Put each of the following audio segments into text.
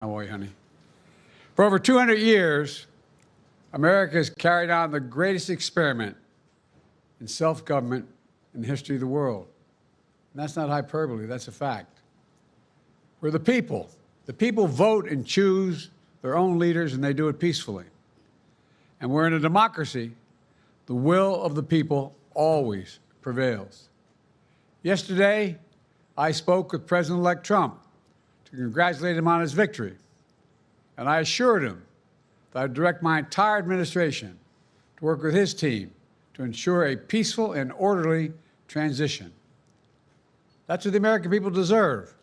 How are you, honey? For over 200 years, America has carried on the greatest experiment in self-government in the history of the world. And that's not hyperbole, that's a fact. We're the people. The people vote and choose their own leaders, and they do it peacefully. And we're in a democracy. The will of the people always prevails. Yesterday, I spoke with President-elect Trump to congratulate him on his victory. And I assured him that I'd direct my entire administration to work with his team to ensure a peaceful and orderly transition. That's what the American people deserve.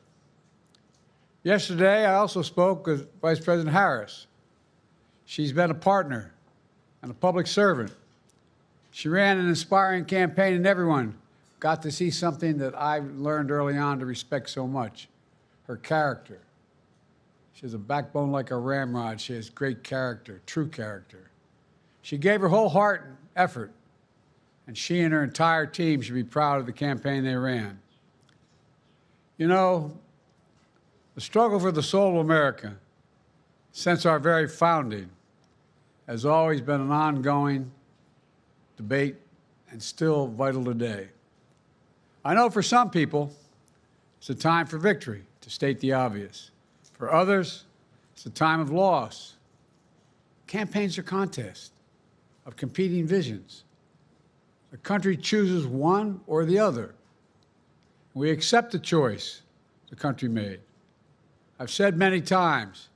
Yesterday, I also spoke with Vice President Harris. She's been a partner and a public servant. She ran an inspiring campaign, and everyone got to see something that I learned early on to respect so much, her character. She has a backbone like a ramrod. She has great character, true character. She gave her whole heart and effort, and she and her entire team should be proud of the campaign they ran. You know, the struggle for the soul of America, since our very founding, has always been an ongoing debate and still vital today. I know for some people, it's a time for victory, to state the obvious. For others, it's a time of loss. Campaigns are contests of competing visions. The country chooses one or the other. We accept the choice the country made. I've said many times,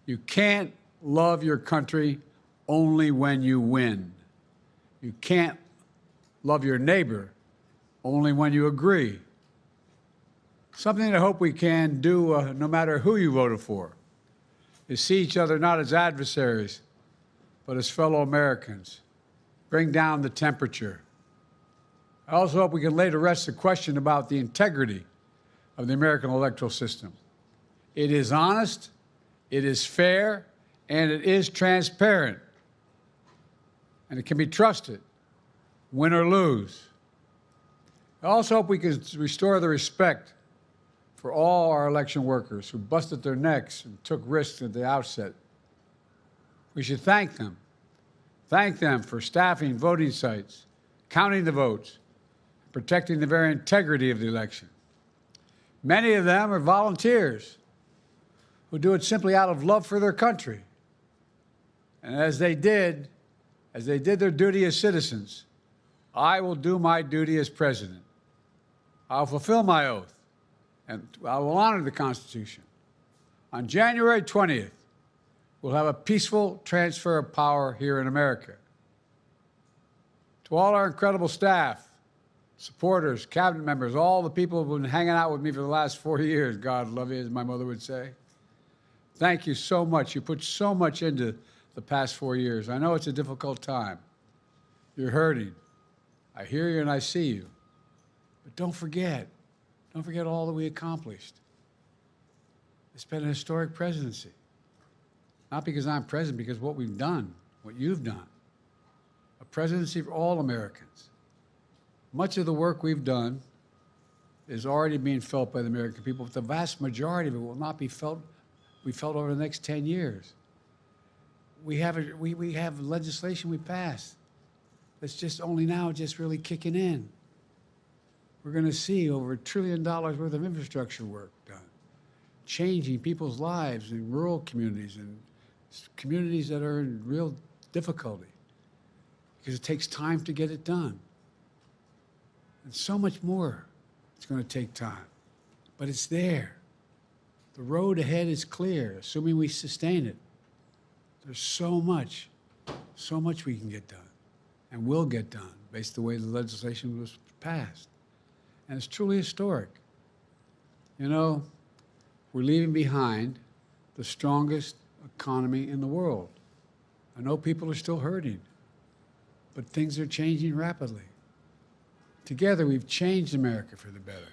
you can't love your country only when you win. You can't love your neighbor only when you agree. Something I hope we can do, no matter who you voted for, is see each other not as adversaries, but as fellow Americans. Bring down the temperature. I also hope we can lay to rest the question about the integrity of the American electoral system. It is honest, it is fair, and it is transparent. And it can be trusted, win or lose. I also hope we can restore the respect for all our election workers who busted their necks and took risks at the outset. We should thank them. Thank them for staffing voting sites, counting the votes, protecting the very integrity of the election. Many of them are volunteers who do it simply out of love for their country. And as they did their duty as citizens, I will do my duty as president. I'll fulfill my oath, and I will honor the Constitution. On January 20th, we'll have a peaceful transfer of power here in America. To all our incredible staff, supporters, cabinet members, all the people who've been hanging out with me for the last 4 years, God love you, as my mother would say. Thank you so much. You put so much into the past 4 years. I know it's a difficult time. You're hurting. I hear you and I see you. But don't forget all that we accomplished. It's been a historic presidency. Not because I'm president, because what we've done, what you've done. A presidency for all Americans. Much of the work we've done is already being felt by the American people, but the vast majority of it will not be felt over the next 10 years. We have legislation we passed that's just only now just really kicking in. We're going to see over $1 trillion worth of infrastructure work done, changing people's lives in rural communities and communities that are in real difficulty because it takes time to get it done. And so much more it's going to take time, but it's there. The road ahead is clear, assuming we sustain it. There's so much we can get done and will get done based on the way the legislation was passed. And it's truly historic. You know, we're leaving behind the strongest economy in the world. I know people are still hurting, but things are changing rapidly. Together, we've changed America for the better.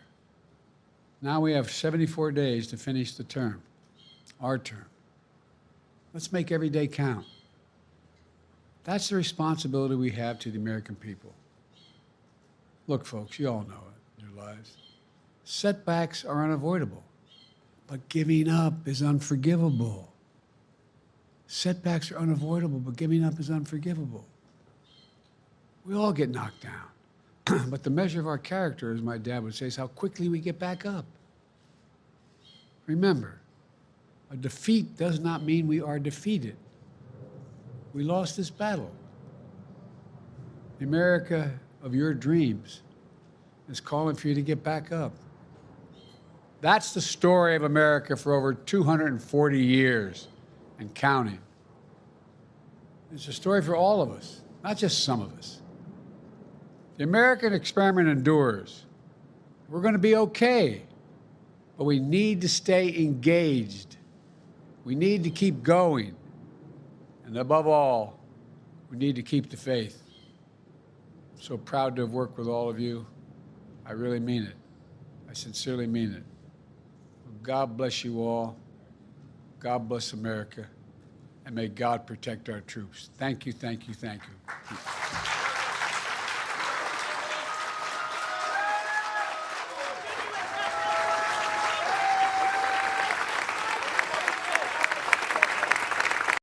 Now we have 74 days to finish the term, our term. Let's make every day count. That's the responsibility we have to the American people. Look, folks, you all know it in your lives. Setbacks are unavoidable. but giving up is unforgivable. Setbacks are unavoidable, but giving up is unforgivable. We all get knocked down. But the measure of our character, as my dad would say, is how quickly we get back up. Remember, a defeat does not mean we are defeated. We lost this battle. The America of your dreams is calling for you to get back up. That's the story of America for over 240 years and counting. It's a story for all of us, not just some of us. The American experiment endures. We're going to be okay, but we need to stay engaged. We need to keep going. And above all, we need to keep the faith. I'm so proud to have worked with all of you. I really mean it. I sincerely mean it. God bless you all. God bless America. And may God protect our troops. Thank you, thank you, thank you.